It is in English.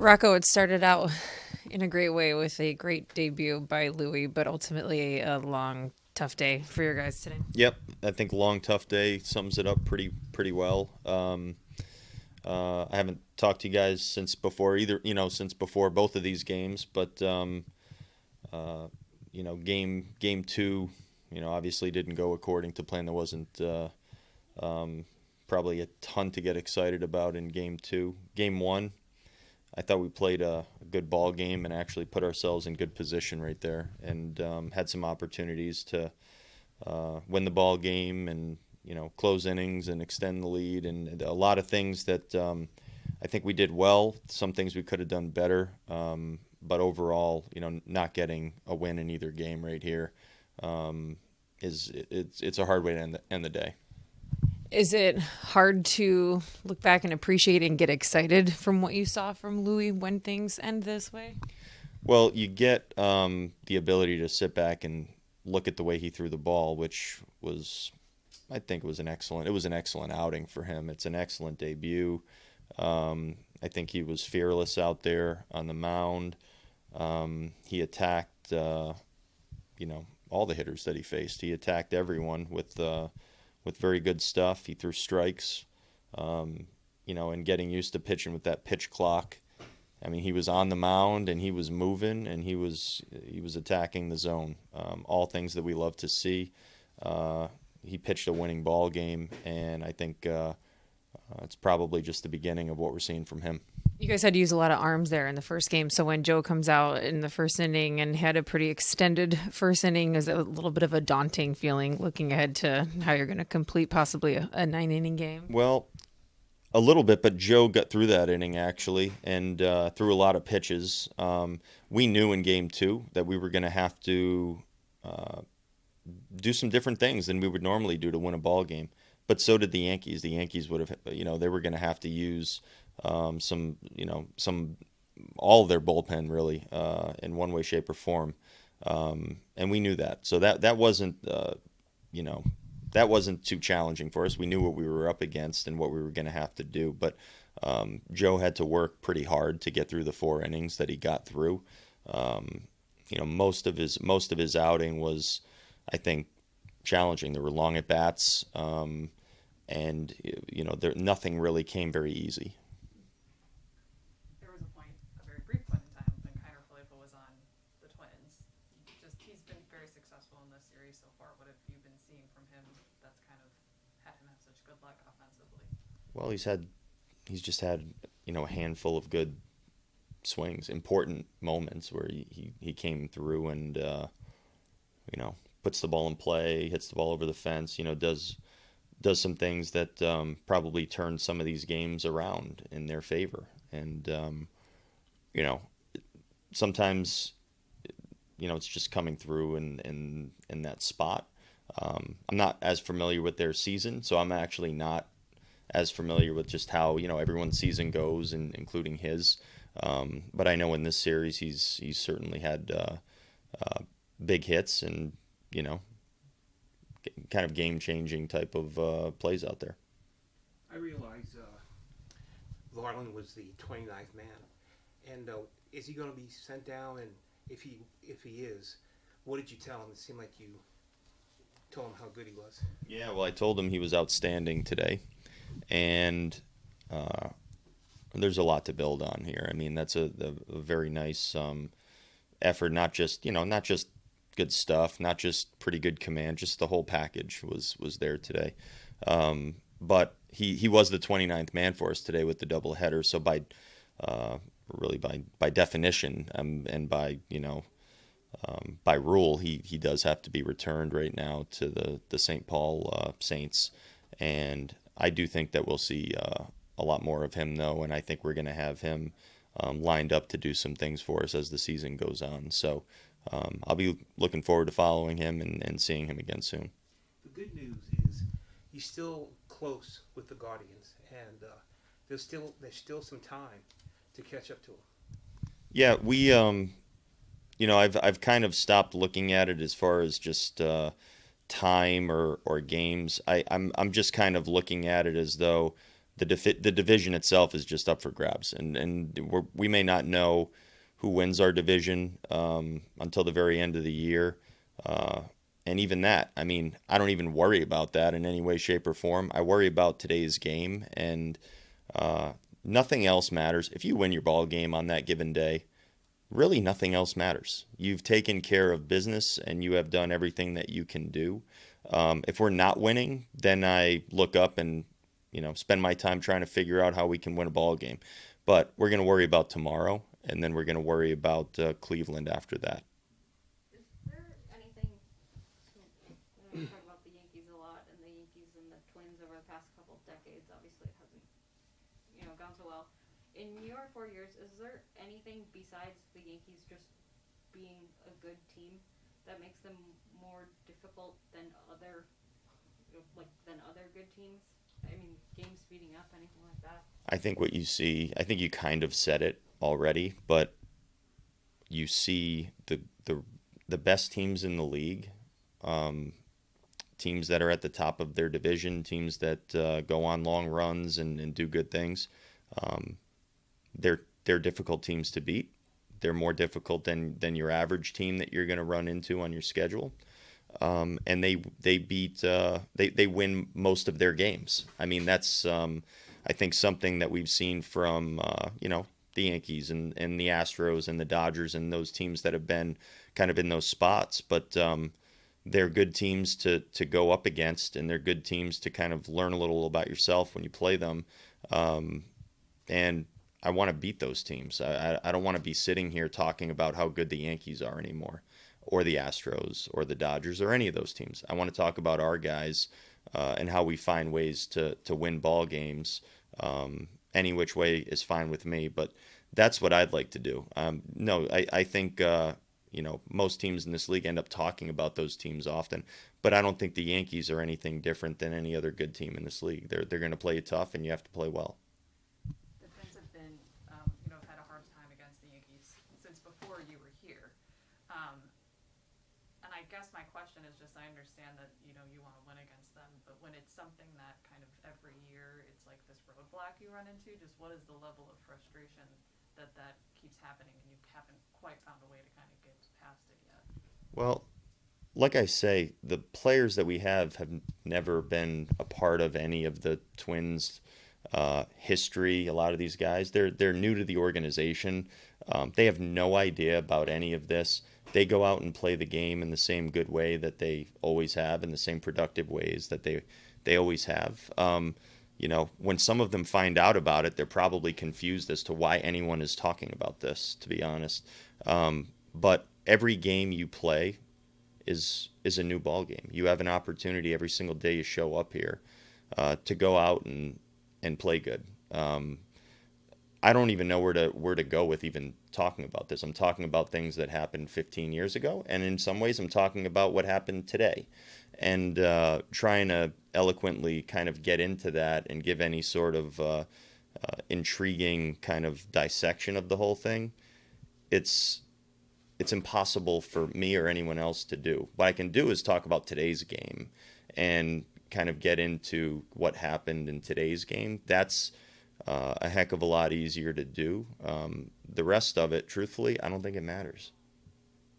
Rocco, it started out in a great way with a great debut by Louis, but ultimately a long, tough day for your guys today. Yep, I think long tough day sums it up pretty well. I haven't talked to you guys since before either, since before both of these games, but uh, game two, obviously didn't go according to plan. There wasn't um, probably a ton to get excited about in game two. Game one, I thought we played a good ball game and actually put ourselves in good position right there, and had some opportunities to win the ball game and close innings and extend the lead, and a lot of things that I think we did well. Some things we could have done better, but overall, not getting a win in either game right here is it's a hard way to end the day. Is it hard to look back and appreciate and get excited from what you saw from Louis when things end this way? Well, you get the ability to sit back and look at the way he threw the ball, which was, I think, it was an excellent outing for him. It's an excellent debut. I think he was fearless out there on the mound. He attacked, all the hitters that he faced. He attacked everyone with very good stuff. He threw strikes, and getting used to pitching with that pitch clock. I mean, he was on the mound and he was moving and he was attacking the zone. All things that we love to see. He pitched a winning ball game, and I think it's probably just the beginning of what we're seeing from him. You guys had to use a lot of arms there in the first game. So when Joe comes out in the first inning and had a pretty extended first inning, is it a little bit of a daunting feeling looking ahead to how you're going to complete possibly a 9 inning game? Well, a little bit, but Joe got through that inning actually, and threw a lot of pitches. We knew in game two that we were going to have to uh, do some different things than we would normally do to win a ball game. But so did the Yankees. The Yankees would have, they were going to have to use some all of their bullpen really in one way, shape, or form, and we knew that. So that wasn't you know that wasn't too challenging for us. We knew what we were up against and what we were going to have to do. But Joe had to work pretty hard to get through the four innings that he got through. Um, most of his outing was, I think, challenging. There were long at bats, and nothing really came very easy. There was a point, a very brief point in time, when Kiner Falefa was on the Twins. He's been very successful in this series so far. What have you been seeing from him that's kind of had him have such good luck offensively? Well, he's just had a handful of good swings, important moments where he came through and puts the ball in play, hits the ball over the fence, does some things that probably turn some of these games around in their favor. And you know, sometimes it's just coming through in that spot. I'm not as familiar with their season, so I'm actually not as familiar with just how everyone's season goes, and including his. But I know in this series he's certainly had uh, big hits and you know kind of game changing type of plays out there. I realize Varland was the 29th man, and is he going to be sent down? And if he is, what did you tell him? It seemed like you told him how good he was. Yeah, well, I told him he was outstanding today, and uh, there's a lot to build on here. I mean, that's a very nice effort. Not just good stuff, not just pretty good command, just the whole package was there today. But he was the 29th man for us today with the doubleheader. So uh, by definition, and by rule, he does have to be returned right now to the St. Paul Saints, and I do think that we'll see a lot more of him though, and I think we're going to have him lined up to do some things for us as the season goes on. So I'll be looking forward to following him and seeing him again soon. The good news is he's still close with the Guardians, and there's still some time to catch up to him. Yeah, I've kind of stopped looking at it as far as just time or games. I'm just kind of looking at it as though the division itself is just up for grabs, and we may not know who wins our division until the very end of the year. And even that, I mean, I don't even worry about that in any way, shape, or form. I worry about today's game, and nothing else matters. If you win your ball game on that given day, really nothing else matters. You've taken care of business, and you have done everything that you can do. If we're not winning, then I look up and spend my time trying to figure out how we can win a ball game. But we're going to worry about tomorrow, and then we're going to worry about Cleveland after that. Is there anything, we talk about the Yankees a lot, and the Yankees and the Twins over the past couple of decades, obviously it hasn't, gone so well. In your 4 years, is there anything besides the Yankees just being a good team that makes them more difficult than other good teams? I mean, games speeding up, anything like that? I think what you see, I think you kind of said it already, but you see the best teams in the league, teams that are at the top of their division, teams that go on long runs and do good things. They're difficult teams to beat. They're more difficult than your average team that you're going to run into on your schedule. And they win most of their games. I mean, that's I think something that we've seen from the Yankees and the Astros and the Dodgers and those teams that have been kind of in those spots. But they're good teams to go up against, and they're good teams to kind of learn a little about yourself when you play them. And I want to beat those teams. I don't want to be sitting here talking about how good the Yankees are anymore, or the Astros, or the Dodgers, or any of those teams. I want to talk about our guys and how we find ways to win ball games. Any which way is fine with me, but that's what I'd like to do. No, I think most teams in this league end up talking about those teams often, but I don't think the Yankees are anything different than any other good team in this league. They're going to play you tough, and you have to play well. The Twins have been, have had a hard time against the Yankees since before you were here. And I guess my question is just, I understand that, you want to win against them, but when it's something that kind of every year, it's like this roadblock you run into, just what is the level of frustration that keeps happening and you haven't quite found a way to kind of get past it yet? Well, like I say, the players that we have never been a part of any of the Twins' history. A lot of these guys, they're new to the organization. They have no idea about any of this. They go out and play the game in the same good way that they always have, in the same productive ways that they always have. When some of them find out about it, they're probably confused as to why anyone is talking about this, to be honest. But every game you play is a new ball game. You have an opportunity every single day you show up here to go out and play good. I don't even know where to go with even talking about this. I'm talking about things that happened 15 years ago, and in some ways I'm talking about what happened today, and trying to eloquently kind of get into that and give any sort of intriguing kind of dissection of the whole thing. It's impossible for me or anyone else to do. What I can do is talk about today's game and kind of get into what happened in today's game. That's a heck of a lot easier to do. The rest of it, truthfully, I don't think it matters.